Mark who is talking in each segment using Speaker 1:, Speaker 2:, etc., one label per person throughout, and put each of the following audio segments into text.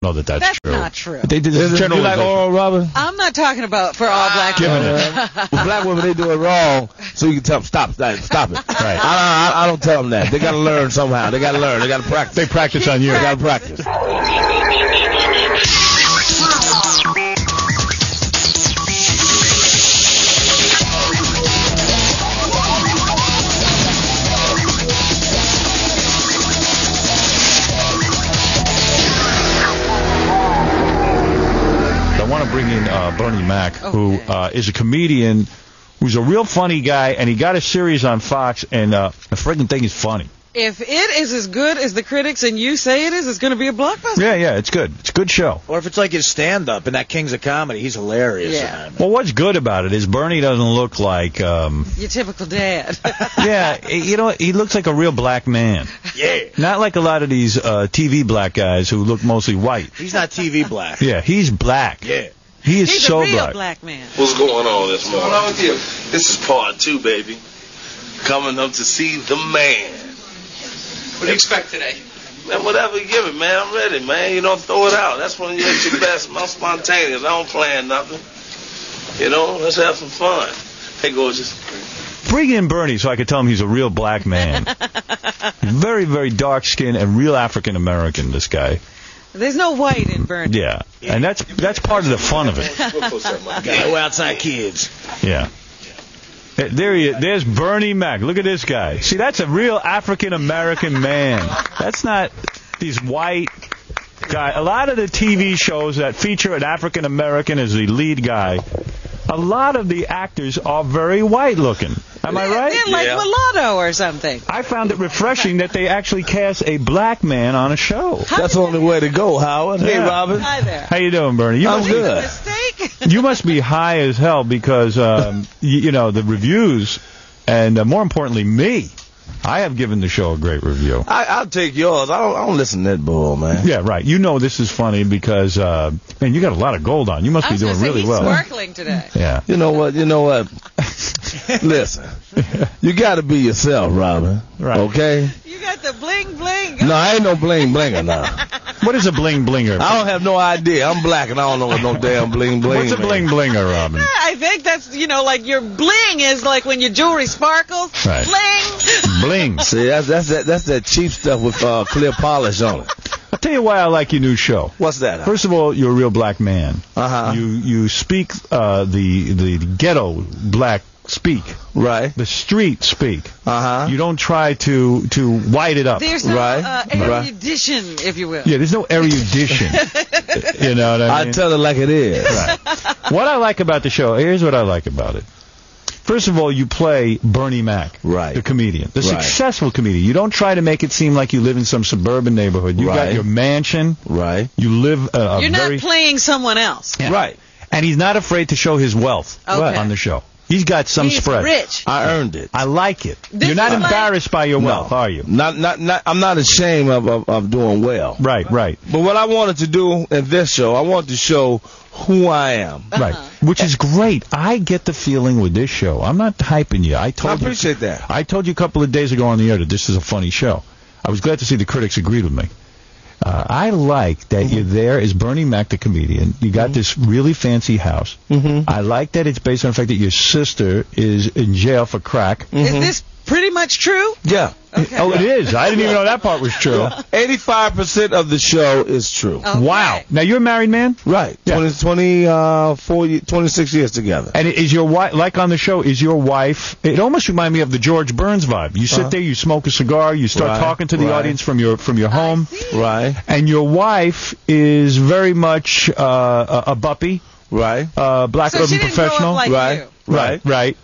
Speaker 1: know that that's true.
Speaker 2: That's not true.
Speaker 1: They did this
Speaker 3: You like Oral Roberts?
Speaker 2: I'm not talking about for all black women.
Speaker 3: Well, black women, they do it wrong, so you can tell them, stop it.
Speaker 1: Right.
Speaker 3: I don't tell them that. They got to learn somehow. They got to learn. They got to practice.
Speaker 1: They practice on you.
Speaker 3: They got to practice.
Speaker 1: I want to bring in Bernie Mac, who is a comedian who's a real funny guy, and he got a series on Fox, and the friggin' thing is funny.
Speaker 2: If it is as good as the critics and you say it is, it's going to be a blockbuster.
Speaker 1: Yeah, it's good. It's a good show.
Speaker 4: Or if it's like his stand-up in that Kings of Comedy, he's hilarious.
Speaker 2: Yeah.
Speaker 1: Well, what's good about it is Bernie doesn't look like...
Speaker 2: Your typical dad.
Speaker 1: yeah, he looks like a real black man.
Speaker 4: Yeah.
Speaker 1: Not like a lot of these TV black guys who look mostly white.
Speaker 4: He's not TV black.
Speaker 1: Yeah, he's black.
Speaker 4: Yeah.
Speaker 1: He is
Speaker 2: He's
Speaker 1: so
Speaker 2: a real
Speaker 1: black.
Speaker 2: man.
Speaker 5: What's going on this morning? What's going on with you? This is part 2, baby. Coming up to see the man.
Speaker 6: What do you expect today?
Speaker 5: Man, whatever you give it, man. I'm ready, man. You don't throw it out. That's when you're at your best. I'm spontaneous. I don't plan nothing. Let's have some fun. Hey, gorgeous.
Speaker 1: Bring in Bernie so I could tell him he's a real black man. Very, very dark skinned and real African American, this guy.
Speaker 2: There's no white in Bernie.
Speaker 1: Yeah. And that's part of the fun of it.
Speaker 4: Go outside kids.
Speaker 1: Yeah. There he is. There's Bernie Mac. Look at this guy. See, that's a real African-American man. That's not these white guys. A lot of the TV shows that feature an African-American as the lead guy, a lot of the actors are very white-looking. Am I right?
Speaker 2: They're like mulatto or something.
Speaker 1: I found it refreshing that they actually cast a black man on a show.
Speaker 3: That's the only way to go, Howard. Hey, Robin.
Speaker 2: Hi there.
Speaker 1: How you doing, Bernie?
Speaker 3: I'm good.
Speaker 1: You must be high as hell because, the reviews and, more importantly, me. I have given the show a great review.
Speaker 3: I'll take yours. I don't listen to that bull, man.
Speaker 1: Yeah, right. You know this is funny because, man, you got a lot of gold on. You must be doing really well.
Speaker 2: He's sparkling today.
Speaker 1: Yeah.
Speaker 3: You know what? Listen, you got to be yourself, Robin.
Speaker 1: Right.
Speaker 3: Okay?
Speaker 2: You got the bling bling.
Speaker 3: No, I ain't no bling blinger now.
Speaker 1: What is a bling blinger?
Speaker 3: I don't have no idea. I'm black and I don't know what no damn bling bling.
Speaker 1: What's a bling blinger, Robin?
Speaker 2: I think that's, like your bling is like when your jewelry sparkles.
Speaker 1: Right.
Speaker 2: Bling.
Speaker 1: Bling.
Speaker 3: See, that's that cheap stuff with clear polish on it.
Speaker 1: I'll tell you why I like your new show.
Speaker 3: What's that?
Speaker 1: First of all, you're a real black man.
Speaker 3: Uh-huh.
Speaker 1: You speak the ghetto black speak.
Speaker 3: Right.
Speaker 1: The street speak.
Speaker 3: Uh-huh.
Speaker 1: You don't try to white it up.
Speaker 2: There's no erudition, if you will.
Speaker 1: Yeah, there's no erudition. You know what I mean?
Speaker 3: I tell it like it is.
Speaker 1: Right. What I like about the show, here's what I like about it. First of all, you play Bernie Mac,
Speaker 3: right,
Speaker 1: the comedian, the
Speaker 3: right,
Speaker 1: successful comedian. You don't try to make it seem like you live in some suburban neighborhood. You got your mansion.
Speaker 3: Right.
Speaker 1: You live
Speaker 2: You're not playing someone else.
Speaker 1: Yeah.
Speaker 3: Right.
Speaker 1: And he's not afraid to show his wealth on the show. He's got some spread.
Speaker 2: He's rich.
Speaker 3: I earned it.
Speaker 1: I like it. You're not embarrassed by your wealth, are you?
Speaker 3: Not. I'm not ashamed of doing well.
Speaker 1: Right.
Speaker 3: But what I wanted to do in this show, I wanted to show who I am.
Speaker 1: Right. Which is great. I get the feeling with this show. I'm not hyping you. I
Speaker 3: appreciate that.
Speaker 1: I told you a couple of days ago on the air that this is a funny show. I was glad to see the critics agreed with me. I like that you're there as Bernie Mac, the comedian. You got this really fancy house. I like that it's based on the fact that your sister is in jail for crack.
Speaker 2: Is this pretty much true?
Speaker 3: Yeah.
Speaker 2: Okay.
Speaker 1: Oh, it is. I didn't even know that part was true.
Speaker 3: 85% of the show is true.
Speaker 2: Okay.
Speaker 1: Wow. Now, you're a married man?
Speaker 3: Right.
Speaker 1: Yeah.
Speaker 3: 26 years together.
Speaker 1: And is your wife, like on the show, is your wife, it almost reminds me of the George Burns vibe. You sit there, you smoke a cigar, you start talking to the audience from your home.
Speaker 3: Right.
Speaker 1: And your wife is very much a buppy.
Speaker 3: Right.
Speaker 1: Black
Speaker 2: so
Speaker 1: urban
Speaker 2: she didn't
Speaker 1: professional.
Speaker 2: Grow up like you.
Speaker 1: Right.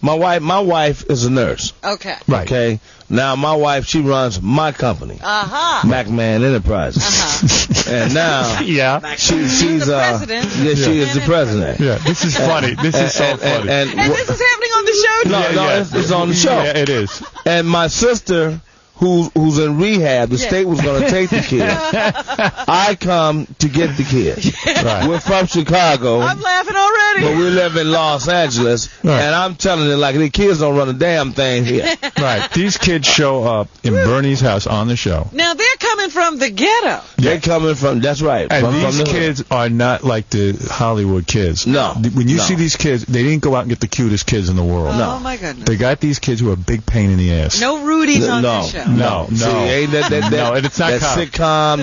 Speaker 3: My wife is a nurse.
Speaker 2: Okay.
Speaker 1: Right.
Speaker 3: Okay. Now my wife, she runs my company, MacMan Enterprises, and now she's
Speaker 2: the president.
Speaker 3: Yeah, she is the president.
Speaker 1: Yeah, this is funny. This is so funny.
Speaker 2: And this is happening on the show.
Speaker 3: No, it's on the show.
Speaker 1: Yeah, it is.
Speaker 3: And my sister who's in rehab. The state was going to take the kid. I come to get the kid.
Speaker 1: Right.
Speaker 3: We're from Chicago.
Speaker 2: I'm laughing already.
Speaker 3: But we live in Los Angeles, and I'm telling you, like, the kids don't run a damn thing here.
Speaker 1: Right. These kids show up in Bernie's house on the show.
Speaker 2: Now, they're coming from the ghetto.
Speaker 3: They're coming from, that's right.
Speaker 1: And
Speaker 3: from
Speaker 1: these
Speaker 3: the
Speaker 1: kids are not like the Hollywood kids.
Speaker 3: No.
Speaker 1: When you see these kids, they didn't go out and get the cutest kids in the world.
Speaker 2: Oh, my goodness.
Speaker 1: They got these kids who are a big pain in the ass.
Speaker 2: No Rudies on this show.
Speaker 1: No.
Speaker 3: See, ain't that
Speaker 1: no, and it's not
Speaker 3: that sitcom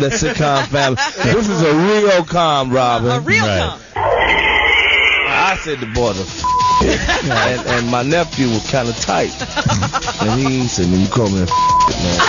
Speaker 3: family. This is a real com, Robin.
Speaker 2: A real com.
Speaker 3: I said the boys are and my nephew was kind of tight. And he said, man, you call me a man.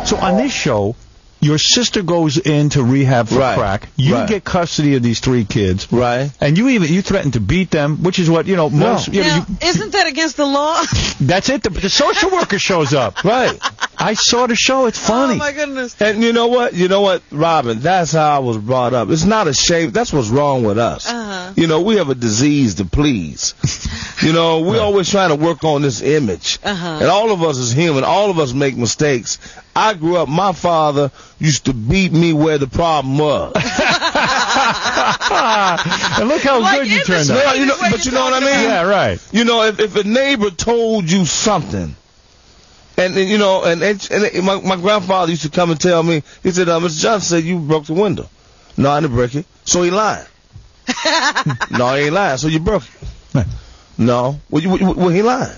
Speaker 1: So on this show, your sister goes into rehab for crack. You get custody of these 3 kids.
Speaker 3: Right.
Speaker 1: And you threaten to beat them, which is what, most...
Speaker 2: Now, isn't that against the law?
Speaker 1: That's it. The social worker shows up.
Speaker 3: Right.
Speaker 1: I saw the show. It's funny.
Speaker 2: Oh, my goodness.
Speaker 3: And you know what, Robin? That's how I was brought up. It's not a shame. That's what's wrong with us. We have a disease to please. We always trying to work on this image. And all of us is human. All of us make mistakes. I grew up, my father used to beat me where the problem was.
Speaker 1: And look how good you turned out.
Speaker 3: But you know what I mean?
Speaker 1: Yeah, right.
Speaker 3: If a neighbor told you something, and my grandfather used to come and tell me, he said, Mr. Johnson said you broke the window. No, I didn't break it. So he lying. No, he ain't lying. So you broke it. No. Well, he lying.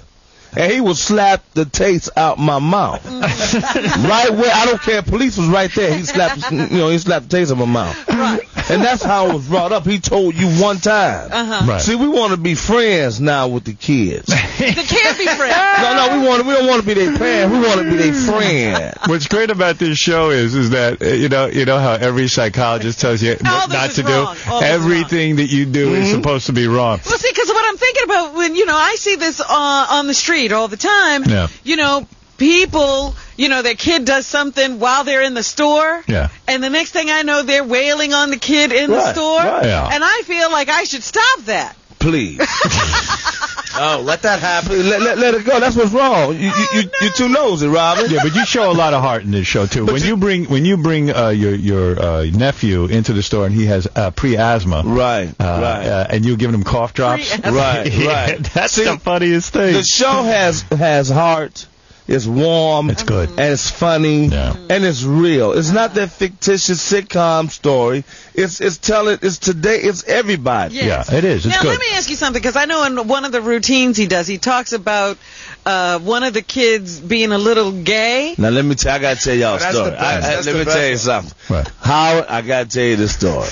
Speaker 3: And he would slap the taste out my mouth. Right where, I don't care, police was right there. He slapped the taste out my mouth. Right. And that's how I was brought up. He told you one time.
Speaker 1: Right.
Speaker 3: See, we want to be friends now with the kids.
Speaker 2: They can't be friends.
Speaker 3: No, we don't want to be their parent. We want to be their friend.
Speaker 1: What's great about this show is that you know how every psychologist tells you what not to do. Everything that you do is supposed to be wrong.
Speaker 2: Well, see, because what I'm thinking about when I see this on the street all the time.
Speaker 1: Yeah.
Speaker 2: People, their kid does something while they're in the store.
Speaker 1: Yeah.
Speaker 2: And the next thing I know, they're wailing on the kid in the store.
Speaker 3: Right.
Speaker 1: Yeah.
Speaker 2: And I feel like I should stop that.
Speaker 3: Please.
Speaker 4: Oh, let that happen.
Speaker 3: Let it go. That's what's wrong. You're too nosy, Robin.
Speaker 1: Yeah, but you show a lot of heart in this show too. When you bring your nephew into the store and he has pre-asthma,
Speaker 3: right,
Speaker 1: and you're giving him cough drops,
Speaker 3: right.
Speaker 1: That's the funniest thing.
Speaker 3: The show has heart. It's warm.
Speaker 1: It's good.
Speaker 3: And it's funny.
Speaker 1: Yeah.
Speaker 3: And it's real. It's not that fictitious sitcom story. It's today. It's everybody.
Speaker 2: Yes.
Speaker 1: Yeah, it is. It's
Speaker 2: now,
Speaker 1: good.
Speaker 2: let me ask you something, because I know in one of the routines he does, he talks about one of the kids being a little gay.
Speaker 3: Now, I got to tell y'all a story. Let me tell you something.
Speaker 1: Right.
Speaker 3: Howard, I got to tell you this story.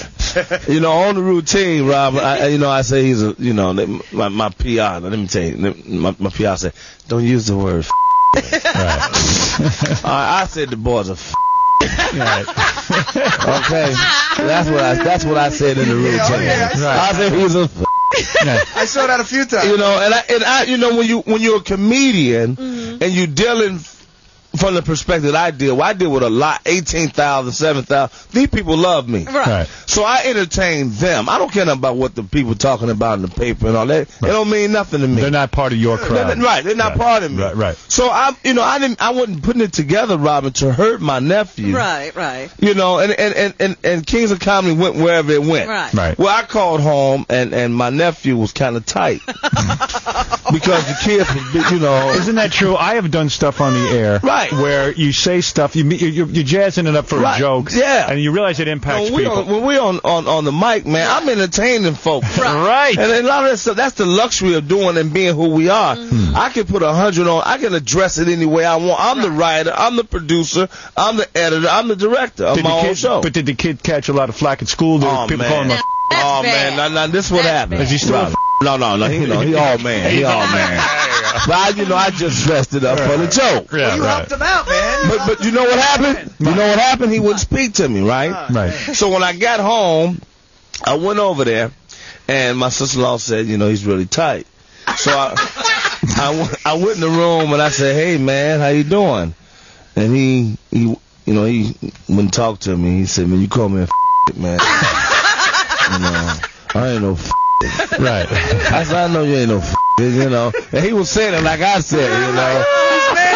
Speaker 3: On the routine, Rob, I say he's my PR. Let me tell you, my PR said, don't use the word right. I said the boys are right. Okay, that's what I said in the routine. Right. I said he's a
Speaker 6: I saw that a few times.
Speaker 3: When you're a comedian and you're dealing from the perspective I deal with a lot, 18,000, 7,000. These people love me.
Speaker 2: Right.
Speaker 3: So I entertain them. I don't care nothing about what the people talking about in the paper and all that. Right. It don't mean nothing to me.
Speaker 1: They're not part of your crowd.
Speaker 3: They're not part of me.
Speaker 1: Right.
Speaker 3: So I wasn't putting it together, Robin, to hurt my nephew.
Speaker 2: Right.
Speaker 3: And Kings of Comedy went wherever it went.
Speaker 2: Right.
Speaker 3: Well, I called home and my nephew was kind of tight because the kids was,
Speaker 1: Isn't that true? I have done stuff on the air.
Speaker 3: Right.
Speaker 1: Where you say stuff, you're jazzing it up for a joke, and you realize it impacts people.
Speaker 3: When we're on the mic, man, I'm entertaining folks.
Speaker 1: Right.
Speaker 3: And a lot of that stuff, that's the luxury of doing and being who we are. I can put 100 on, I can address it any way I want. I'm the writer, I'm the producer, I'm the editor, I'm the director of my own show.
Speaker 1: But did the kid catch a lot of flack at school? People call him
Speaker 3: now this is what happened.
Speaker 1: Is he still
Speaker 3: No, he all man. He all man. But I just dressed it up for the joke.
Speaker 6: Yeah, you helped him out, man.
Speaker 3: But you know what happened? He wouldn't speak to me, right?
Speaker 1: Right.
Speaker 3: So when I got home, I went over there, and my sister-in-law said, he's really tight. So I went in the room and I said, hey man, how you doing? And he wouldn't talk to me. He said, man, you call me a man. I ain't no
Speaker 1: Right.
Speaker 3: I said, I know you ain't no you know. And he was saying it like I said, you know.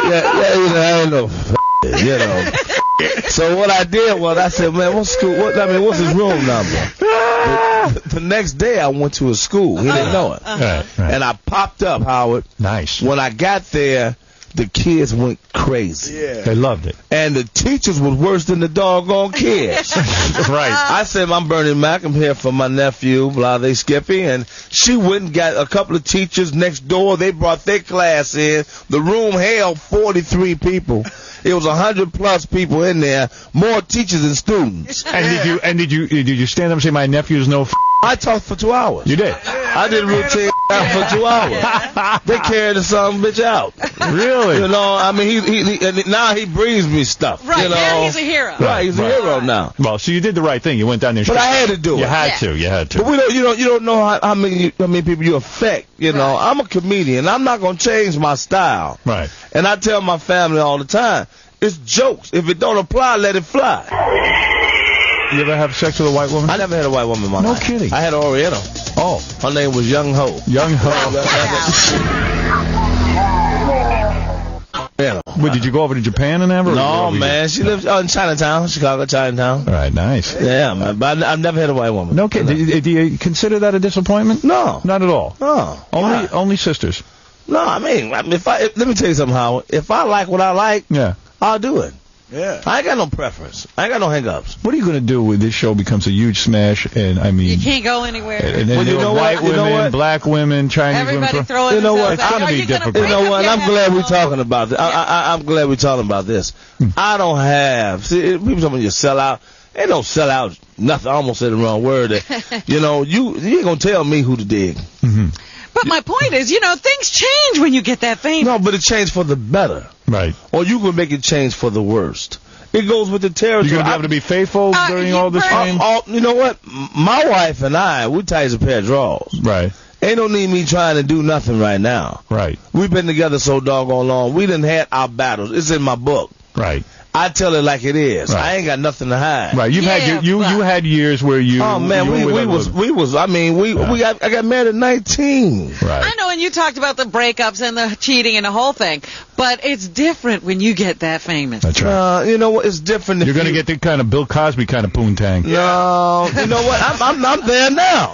Speaker 3: I ain't no you know. So what I did was I said, man, what's his room number? The next day I went to his school. He didn't know it.
Speaker 1: Right.
Speaker 3: And I popped up, Howard.
Speaker 1: Nice.
Speaker 3: When I got there, the kids went crazy.
Speaker 6: Yeah.
Speaker 1: They loved it.
Speaker 3: And the teachers was worse than the doggone kids.
Speaker 1: Right.
Speaker 3: I said, I'm Bernie Mac. I'm here for my nephew, Blase Skippy. And she went and got a couple of teachers next door. They brought their class in. The room held 43 people. It was 100+ people in there, more teachers than students.
Speaker 1: And did you stand up and say my nephew's no
Speaker 3: I talked for 2 hours.
Speaker 1: You did.
Speaker 3: I did routine for 2 hours. They carried the son of a bitch out.
Speaker 1: Really?
Speaker 3: You know, I mean, he and now he brings me stuff.
Speaker 2: Right,
Speaker 3: you know?
Speaker 2: now he's a hero.
Speaker 3: Right, he's a hero now.
Speaker 1: Well, so you did the right thing. You went down there.
Speaker 3: But I had to do it.
Speaker 1: You had to.
Speaker 3: But you don't know how many people you affect. You know, I'm a comedian. I'm not gonna change my style.
Speaker 1: Right.
Speaker 3: And I tell my family all the time, it's jokes. If it don't apply, let it fly.
Speaker 1: You ever have sex with a white woman?
Speaker 3: I never had a white woman in my life.
Speaker 1: No kidding.
Speaker 3: I had an Oriental.
Speaker 1: Oh.
Speaker 3: Her name was Young Ho.
Speaker 1: Young Ho. Wait, did you go over to Japan and ever?
Speaker 3: No, man. She lives in Chinatown, Chicago, Chinatown.
Speaker 1: All right, nice.
Speaker 3: Yeah, man. But I've never had a white woman.
Speaker 1: No kidding. Do you consider that a disappointment?
Speaker 3: No.
Speaker 1: Not at all.
Speaker 3: No.
Speaker 1: Only sisters.
Speaker 3: No, I mean, let me tell you something, Howard. If I like what I like,
Speaker 1: Yeah.
Speaker 3: I'll do it.
Speaker 6: Yeah.
Speaker 3: I ain't got no preference. I ain't got no hang-ups.
Speaker 1: What are you going to do when this show becomes a huge smash? And I mean,
Speaker 2: You can't go anywhere.
Speaker 1: and then
Speaker 3: Well,
Speaker 1: there
Speaker 3: you
Speaker 1: were
Speaker 3: know
Speaker 1: white
Speaker 3: what? You know
Speaker 1: women,
Speaker 3: what?
Speaker 1: black women, Chinese
Speaker 2: Everybody
Speaker 1: women.
Speaker 2: throwing
Speaker 3: You know what?
Speaker 2: themselves
Speaker 1: It's
Speaker 2: out.
Speaker 1: gonna
Speaker 2: Are
Speaker 1: be
Speaker 2: you gonna
Speaker 1: difficult.
Speaker 2: break
Speaker 3: You know
Speaker 2: up
Speaker 3: what?
Speaker 2: your
Speaker 3: I'm glad we're
Speaker 2: house?
Speaker 3: talking about this. I'm glad we're talking about this. I don't have. See, people tell me you sell out. Ain't no sell out. Nothing. I almost said the wrong word. You know, you ain't gonna tell me who to dig.
Speaker 1: Mm-hmm.
Speaker 2: But my point is, things change when you get that famous.
Speaker 3: No, but it changed for the better.
Speaker 1: Right.
Speaker 3: Or you can make it change for the worst. It goes with the territory.
Speaker 1: You're going to be able to be faithful during all this fame?
Speaker 3: You know what? My wife and I, we tight as a pair of drawers.
Speaker 1: Right.
Speaker 3: Ain't no need me trying to do nothing right now.
Speaker 1: Right.
Speaker 3: We've been together so doggone long. We done had our battles. It's in my book.
Speaker 1: Right.
Speaker 3: I tell it like it is.
Speaker 1: Right.
Speaker 3: I ain't got nothing to hide.
Speaker 1: Right. You've had you had years where you.
Speaker 3: Oh man,
Speaker 1: you
Speaker 3: we was. I mean, I got married at 19.
Speaker 1: Right.
Speaker 2: I know, and you talked about the breakups and the cheating and the whole thing, but it's different when you get that famous.
Speaker 1: That's right.
Speaker 3: You know what? It's different. If
Speaker 1: You're going to get the kind of Bill Cosby kind of poontang.
Speaker 3: No, you know what? I'm there now.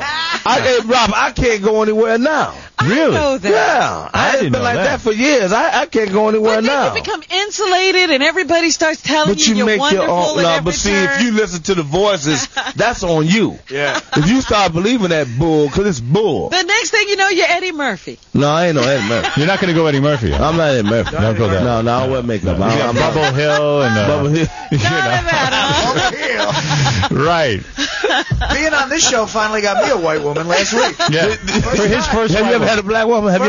Speaker 3: Hey, Rob, I can't go anywhere now.
Speaker 1: Really?
Speaker 2: I know that.
Speaker 3: Yeah, I
Speaker 1: didn't
Speaker 3: ain't been
Speaker 1: know
Speaker 3: like
Speaker 1: that.
Speaker 3: that for years. I can't go anywhere
Speaker 2: But then
Speaker 3: now.
Speaker 2: you become insulated, and everybody starts telling
Speaker 3: But
Speaker 2: you you're
Speaker 3: make your
Speaker 2: wonderful
Speaker 3: own.
Speaker 2: at
Speaker 3: No,
Speaker 2: every
Speaker 3: but see,
Speaker 2: turn.
Speaker 3: if you listen to the voices, that's on you.
Speaker 6: Yeah.
Speaker 3: If you start believing that bull, because it's bull.
Speaker 2: The next thing you know, you're Eddie Murphy.
Speaker 3: No, I ain't no Eddie Murphy.
Speaker 1: You're not going to go Eddie Murphy.
Speaker 3: I'm not Eddie Murphy.
Speaker 1: Don't go there.
Speaker 3: No, I don't wear makeup.
Speaker 1: You got
Speaker 3: I'm
Speaker 1: Bubble Hill and
Speaker 3: Bubble Hill.
Speaker 1: you know.
Speaker 2: None of that, huh?
Speaker 1: Right.
Speaker 6: Being on this show finally got me a white woman last week.
Speaker 1: Yeah. For his first.
Speaker 3: Have you ever had a black woman? Have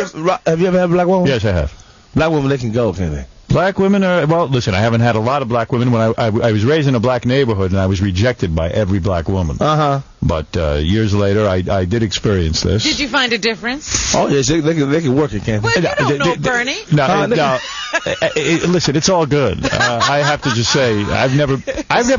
Speaker 3: you ever had a black woman?
Speaker 1: Yes, I have.
Speaker 3: Black women, they can go, can't they?
Speaker 1: Black women are, well, listen, I haven't had a lot of black women. When I was raised in a black neighborhood, and I was rejected by every black woman.
Speaker 3: Uh-huh.
Speaker 1: But years later, I did experience this.
Speaker 2: Did you find a difference?
Speaker 3: Oh, yes, they can work it, can't they?
Speaker 2: Well, you don't know, Bernie.
Speaker 1: No. Listen, it's all good. I have to just say, I've never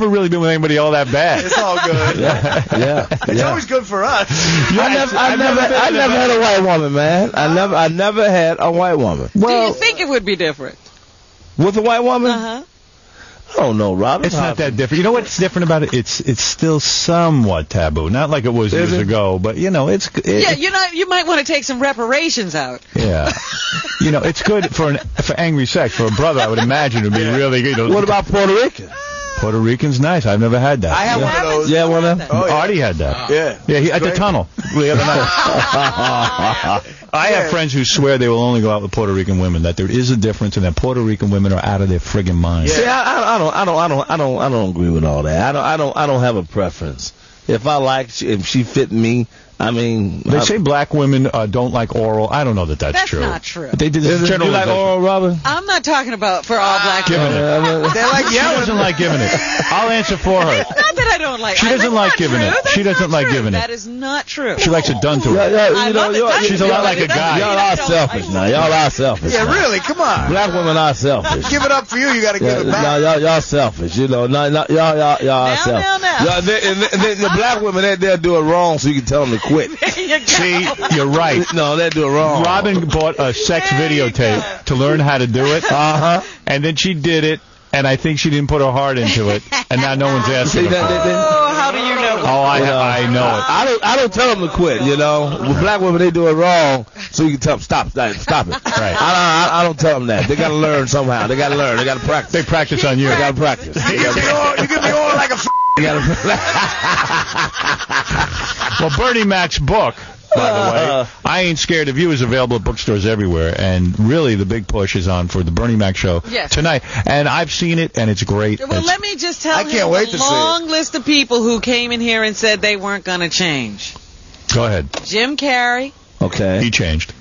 Speaker 1: really been with anybody all that bad.
Speaker 6: It's all good.
Speaker 3: Yeah.
Speaker 6: It's always good for us.
Speaker 3: I never had a white woman, man. I never had a white woman.
Speaker 2: Do you think it would be different?
Speaker 3: With a white woman?
Speaker 2: Uh-huh.
Speaker 3: I don't know, Rob.
Speaker 1: It's not that different. You know what's different about it? It's still somewhat taboo. Not like it was years ago, but it's.
Speaker 2: Yeah, you might want to take some reparations out.
Speaker 1: Yeah. It's good for angry sex. For a brother, I would imagine it would be really good.
Speaker 3: What about Puerto Rican?
Speaker 1: Puerto Rican's nice. I've never had that.
Speaker 6: I have one of those.
Speaker 3: Yeah, one of them.
Speaker 6: Oh, yeah.
Speaker 1: Artie had that.
Speaker 6: Yeah.
Speaker 1: Yeah, at the tunnel the other night. I have friends who swear they will only go out with Puerto Rican women. That there is a difference, and that Puerto Rican women are out of their friggin' minds.
Speaker 3: See, I don't agree with all that. I don't have a preference. If she fit me, I mean,
Speaker 1: They say black women don't like oral. I don't know that that's true.
Speaker 2: That's not true.
Speaker 1: They did this
Speaker 3: you like oral, Robin?
Speaker 2: I'm not talking about for all black
Speaker 1: Giving
Speaker 2: women.
Speaker 1: it.
Speaker 6: They like
Speaker 1: She
Speaker 6: yelling.
Speaker 1: doesn't like giving it. I'll answer for her.
Speaker 2: Not that I don't like.
Speaker 1: She doesn't
Speaker 2: That's
Speaker 1: like
Speaker 2: not
Speaker 1: giving
Speaker 2: true.
Speaker 1: it.
Speaker 2: That's
Speaker 1: She doesn't
Speaker 2: not
Speaker 1: like
Speaker 2: true.
Speaker 1: giving it.
Speaker 2: That is not true.
Speaker 1: She likes it done to her.
Speaker 2: I love it done.
Speaker 1: she's a lot like a guy.
Speaker 3: Y'all are selfish now. Y'all are selfish.
Speaker 6: Yeah,
Speaker 3: now.
Speaker 6: really. Come on.
Speaker 3: Black women are selfish.
Speaker 6: Give it up for you. You got to give it
Speaker 3: No,
Speaker 6: back.
Speaker 3: y'all selfish. You know, y'all are selfish.
Speaker 2: now.
Speaker 3: Y'all, the black women, they'll do it wrong, so you can tell them to quit.
Speaker 2: There you go.
Speaker 1: See, you're right.
Speaker 3: No, they'll do it wrong.
Speaker 1: Robin bought a sex
Speaker 2: There you
Speaker 1: videotape to learn how to do it, and then she did it, and I think she didn't put her heart into it, and now no one's asking
Speaker 3: See
Speaker 1: her. for it.
Speaker 2: Oh, how do you know?
Speaker 1: Oh, I know it.
Speaker 3: I don't tell them to quit. You know, with black women, they do it wrong, so you can tell them stop it.
Speaker 1: Right.
Speaker 3: I don't tell them that. They got to learn somehow. They got to learn. They got to practice.
Speaker 1: They practice on you.
Speaker 3: They got to practice.
Speaker 6: You give me all like a
Speaker 3: They gotta
Speaker 1: Well, Bernie Mac's book, by the way, I Ain't Scared of You, is available at bookstores everywhere, and really the big push is on for the Bernie Mac show tonight. And I've seen it, and it's great.
Speaker 2: Well, let me just tell
Speaker 6: I can't wait
Speaker 2: the
Speaker 6: to see
Speaker 2: long list of people who came in here and said they weren't going to change.
Speaker 1: Go ahead.
Speaker 2: Jim Carrey,
Speaker 3: Okay.
Speaker 1: He changed.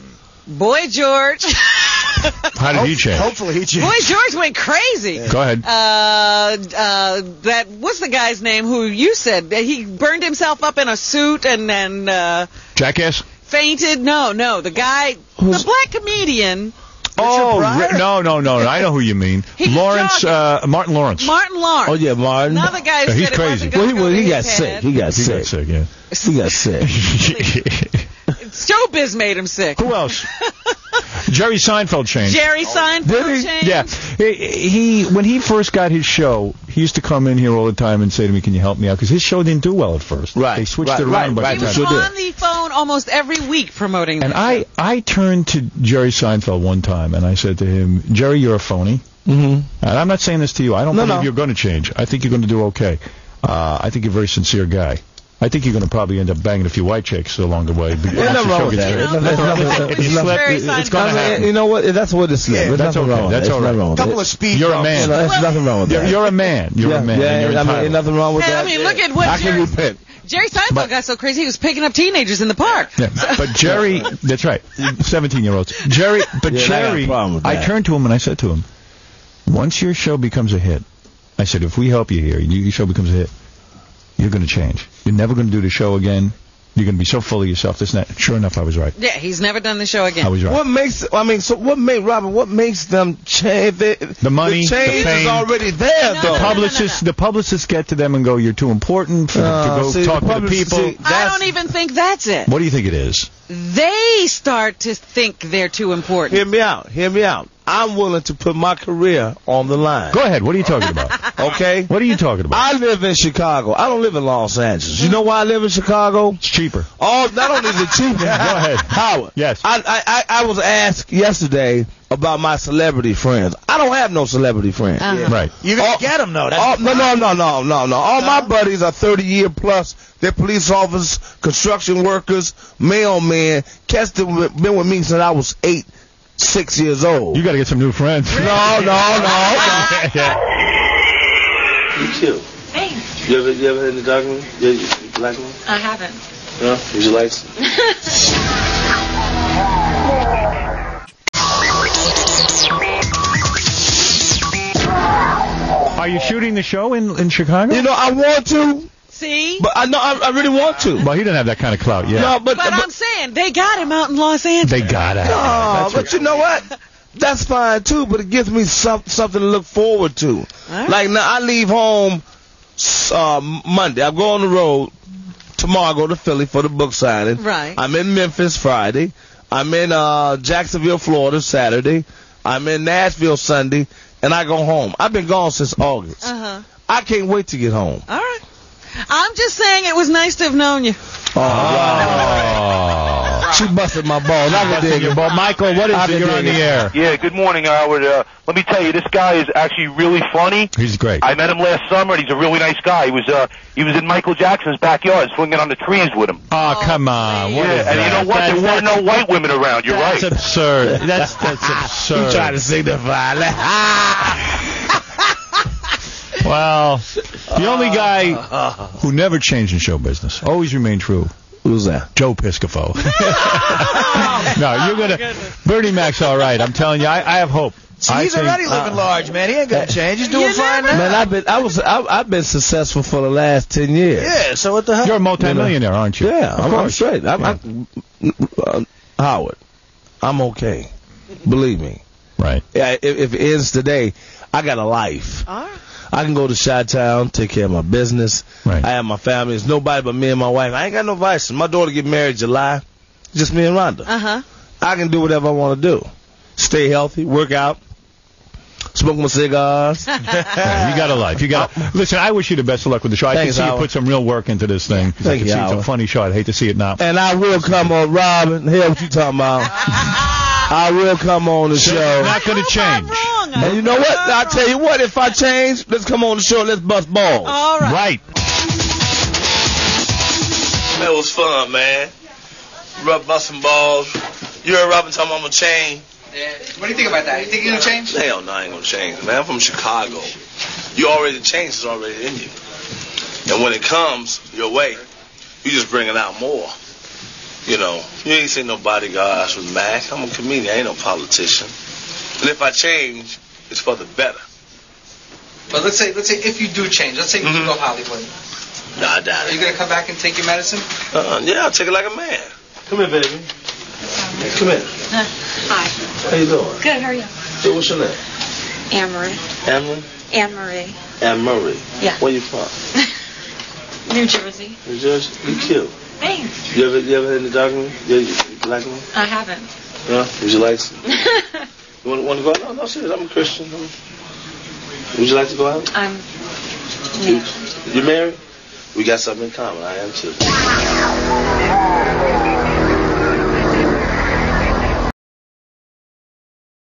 Speaker 2: Boy George.
Speaker 1: How did he change?
Speaker 6: Hopefully he changed.
Speaker 2: Boy George went crazy.
Speaker 1: Go ahead.
Speaker 2: That what's the guy's name who you said that he burned himself up in a suit and then
Speaker 1: Jackass?
Speaker 2: fainted? No, the guy, the black comedian.
Speaker 1: Oh,
Speaker 6: Pryor?
Speaker 1: no. I know who you mean.
Speaker 2: He was
Speaker 1: Lawrence, Martin Lawrence.
Speaker 2: Martin Lawrence.
Speaker 3: Oh yeah, Martin.
Speaker 2: Another guy who
Speaker 1: He's
Speaker 2: said it
Speaker 1: crazy.
Speaker 2: wasn't gonna
Speaker 3: Well,
Speaker 2: go
Speaker 3: he
Speaker 2: to
Speaker 3: got
Speaker 2: his
Speaker 3: sick.
Speaker 2: head.
Speaker 3: He got
Speaker 1: He got
Speaker 3: sick.
Speaker 1: sick, yeah.
Speaker 3: He got sick.
Speaker 2: Showbiz made him sick.
Speaker 1: Who else? Jerry Seinfeld changed.
Speaker 2: Jerry Seinfeld changed.
Speaker 1: Yeah, he when he first got his show, he used to come in here all the time and say to me, "Can you help me out?" Because his show didn't do well at first.
Speaker 3: Right,
Speaker 1: They switched
Speaker 3: right,
Speaker 1: it around,
Speaker 3: right,
Speaker 1: but
Speaker 2: He was
Speaker 3: Sure did.
Speaker 2: on the phone almost every week promoting
Speaker 1: And
Speaker 2: that.
Speaker 1: I turned to Jerry Seinfeld one time and I said to him, "Jerry, you're a phony."
Speaker 3: Mm-hmm.
Speaker 1: And I'm not saying this to you. I don't
Speaker 3: No,
Speaker 1: believe
Speaker 3: no.
Speaker 1: you're going to change. I think you're going to do okay. I think you're a very sincere guy. I think you're going to probably end up banging a few white chicks along the way.
Speaker 3: There's nothing wrong with that.
Speaker 1: If you slip, it's going to happen.
Speaker 3: You know what? That's what it's like.
Speaker 6: Yeah,
Speaker 3: There's
Speaker 1: that's
Speaker 3: nothing
Speaker 1: okay.
Speaker 3: wrong with
Speaker 1: That's
Speaker 3: that.
Speaker 1: all
Speaker 3: There's
Speaker 1: right.
Speaker 3: nothing wrong with
Speaker 6: Couple
Speaker 3: that.
Speaker 6: of speed
Speaker 1: You're a
Speaker 6: bumps.
Speaker 1: man.
Speaker 3: There's nothing wrong with that.
Speaker 1: You're a man. You're a man. and you're
Speaker 3: I mean,
Speaker 1: entitled.
Speaker 3: ain't nothing wrong with
Speaker 2: Hey,
Speaker 3: that.
Speaker 2: I mean, look at what
Speaker 3: I can repent.
Speaker 2: Jerry Seinfeld got so crazy he was picking up teenagers in the park.
Speaker 1: Yeah, but Jerry, that's right, 17-year-olds. Jerry, but
Speaker 3: Yeah, I got a
Speaker 1: Jerry,
Speaker 3: problem with
Speaker 1: I
Speaker 3: that.
Speaker 1: turned to him and I said to him, once your show becomes a hit, I said, if we help you here, your show becomes a hit, you're going to change. You're never going to do the show again. You're going to be so full of yourself. This and that. Sure enough, I was right.
Speaker 2: Yeah, he's never done the show again.
Speaker 1: I was right.
Speaker 3: What makes? I mean, so what made Robin? What makes them change?
Speaker 1: The money,
Speaker 3: the change
Speaker 1: the fame.
Speaker 3: is already there,
Speaker 2: No,
Speaker 3: though.
Speaker 1: The publicists get to them and go, you're too important to go
Speaker 3: see,
Speaker 1: talk
Speaker 3: the
Speaker 1: to the
Speaker 3: publicists-
Speaker 1: people.
Speaker 3: see,
Speaker 2: I don't even think that's it.
Speaker 1: What do you think it is?
Speaker 2: They start to think they're too important.
Speaker 3: Hear me out. Hear me out. I'm willing to put my career on the line.
Speaker 1: Go ahead. What are you talking about?
Speaker 3: Okay.
Speaker 1: What are you talking about?
Speaker 3: I live in Chicago. I don't live in Los Angeles. You know why I live in Chicago?
Speaker 1: It's cheaper.
Speaker 3: Oh, not only is it cheaper. Go
Speaker 1: ahead.
Speaker 3: Howard.
Speaker 1: Yes.
Speaker 3: I was asked yesterday about my celebrity friends. I don't have no celebrity friends.
Speaker 1: Right.
Speaker 6: You're going to get them, though. That's
Speaker 3: No. All my buddies are 30-year plus. They're police officers, construction workers, mailmen. Cats that been with me since I was 6 years old.
Speaker 1: You got to get some new friends.
Speaker 3: No.
Speaker 1: Yeah.
Speaker 5: You cute.
Speaker 7: Hey,
Speaker 5: You ever heard the document? You like one?
Speaker 7: I haven't.
Speaker 5: No? Would you like
Speaker 1: Are you shooting the show in Chicago?
Speaker 3: You know, I want to,
Speaker 2: See?
Speaker 3: but I really want to.
Speaker 1: Well, he doesn't have that kind of clout yet.
Speaker 3: No,
Speaker 2: But I'm saying, they got him out in Los Angeles.
Speaker 1: They gotta have
Speaker 3: No,
Speaker 1: it.
Speaker 3: but you know what? That's fine too, but it gives me something to look forward to.
Speaker 2: right.
Speaker 3: Like now, I leave home Monday. I go on the road. Tomorrow I go to Philly for the book signing.
Speaker 2: Right.
Speaker 3: I'm in Memphis Friday. I'm in Jacksonville, Florida Saturday. I'm in Nashville Sunday, and I go home. I've been gone since August.
Speaker 2: Uh-huh.
Speaker 3: I can't wait to get home.
Speaker 2: All right. I'm just saying it was nice to have known you.
Speaker 1: Oh.
Speaker 3: She busted my balls. I can dig it.
Speaker 1: Michael, what is
Speaker 3: I
Speaker 1: it?
Speaker 3: can
Speaker 1: You're
Speaker 3: dig
Speaker 1: on the
Speaker 3: it.
Speaker 1: air.
Speaker 8: Yeah, good morning, Howard. Let me tell you, this guy is actually really funny.
Speaker 1: He's great.
Speaker 8: I met him last summer, and he's a really nice guy. He was in Michael Jackson's backyard, swinging on the trees with him.
Speaker 1: Oh, come on. What is
Speaker 8: Yeah, and you
Speaker 1: that?
Speaker 8: know what? There weren't no white women around. You're
Speaker 1: That's
Speaker 8: right.
Speaker 1: absurd. That's absurd.
Speaker 3: You trying to signify
Speaker 1: Well, the only guy who never changed in show business, always remained true,
Speaker 3: Who's that?
Speaker 1: Joe Piscopo. No, you're gonna. Bernie Mac's all right. I'm telling you, I have hope.
Speaker 6: See, he's already living large, man. He ain't gonna change. He's doing fine now.
Speaker 3: Man, I've been successful for the last 10 years.
Speaker 6: Yeah, so what the hell?
Speaker 1: You're a multimillionaire, aren't you?
Speaker 3: Yeah, I'm straight. Howard, I'm okay. Believe me.
Speaker 1: Right.
Speaker 3: Yeah, if it ends today, I got a life.
Speaker 2: All right.
Speaker 3: I can go to Chi-Town, take care of my business.
Speaker 1: Right.
Speaker 3: I have my family. It's nobody but me and my wife. I ain't got no vices. My daughter get married July. Just me and Rhonda.
Speaker 2: Uh-huh.
Speaker 3: I can do whatever I want to do. Stay healthy, work out, smoke my cigars.
Speaker 1: Yeah, you got a life. Listen, I wish you the best of luck with the show. I
Speaker 3: Thanks,
Speaker 1: can see you
Speaker 3: Howard.
Speaker 1: put some real work into this thing.
Speaker 3: Thank
Speaker 1: I can
Speaker 3: you,
Speaker 1: see it's a
Speaker 3: Howard.
Speaker 1: funny show. I'd hate to see it now.
Speaker 3: And I will come on, Robin. Hell, what you talking about? I will come on the show.
Speaker 1: Not going to change.
Speaker 2: Wrong.
Speaker 3: And you know what? I'll tell you what. If I change, let's come on the show. Let's bust balls.
Speaker 2: All right.
Speaker 1: Right.
Speaker 5: That was fun, man. Busting balls. You heard Robin talking about I'm gonna change.
Speaker 7: Yeah. What do you think about that? You think you're gonna change?
Speaker 5: Hell no, I ain't gonna change, man. I'm from Chicago. You already changed is already in you. And when it comes your way, you just bring it out more. You know, you ain't seen no bodyguards with Mac. I'm a comedian, I ain't no politician. And if I change, it's for the better.
Speaker 7: But let's say if you do change, let's say you do go Hollywood.
Speaker 5: Nah, I doubt
Speaker 7: Are you
Speaker 5: it.
Speaker 7: gonna come back and take your medicine?
Speaker 5: Yeah, I'll take it like a man. Come here, baby. Come here.
Speaker 9: Hi.
Speaker 5: How you doing?
Speaker 9: Good, how are you?
Speaker 5: So what's your name?
Speaker 9: Anne-Marie.
Speaker 5: Emily?
Speaker 9: Anne-Marie.
Speaker 5: Anne Murray.
Speaker 9: Yeah.
Speaker 5: Where you from?
Speaker 9: New Jersey.
Speaker 5: New Jersey? You cute.
Speaker 9: Thanks.
Speaker 5: You ever had any dark one? You like one?
Speaker 9: I haven't.
Speaker 5: No? Would you like some? You want to go out? No, serious. I'm a Christian. Would you like to go out?
Speaker 9: Yeah.
Speaker 5: You married? We got something in common. I am too.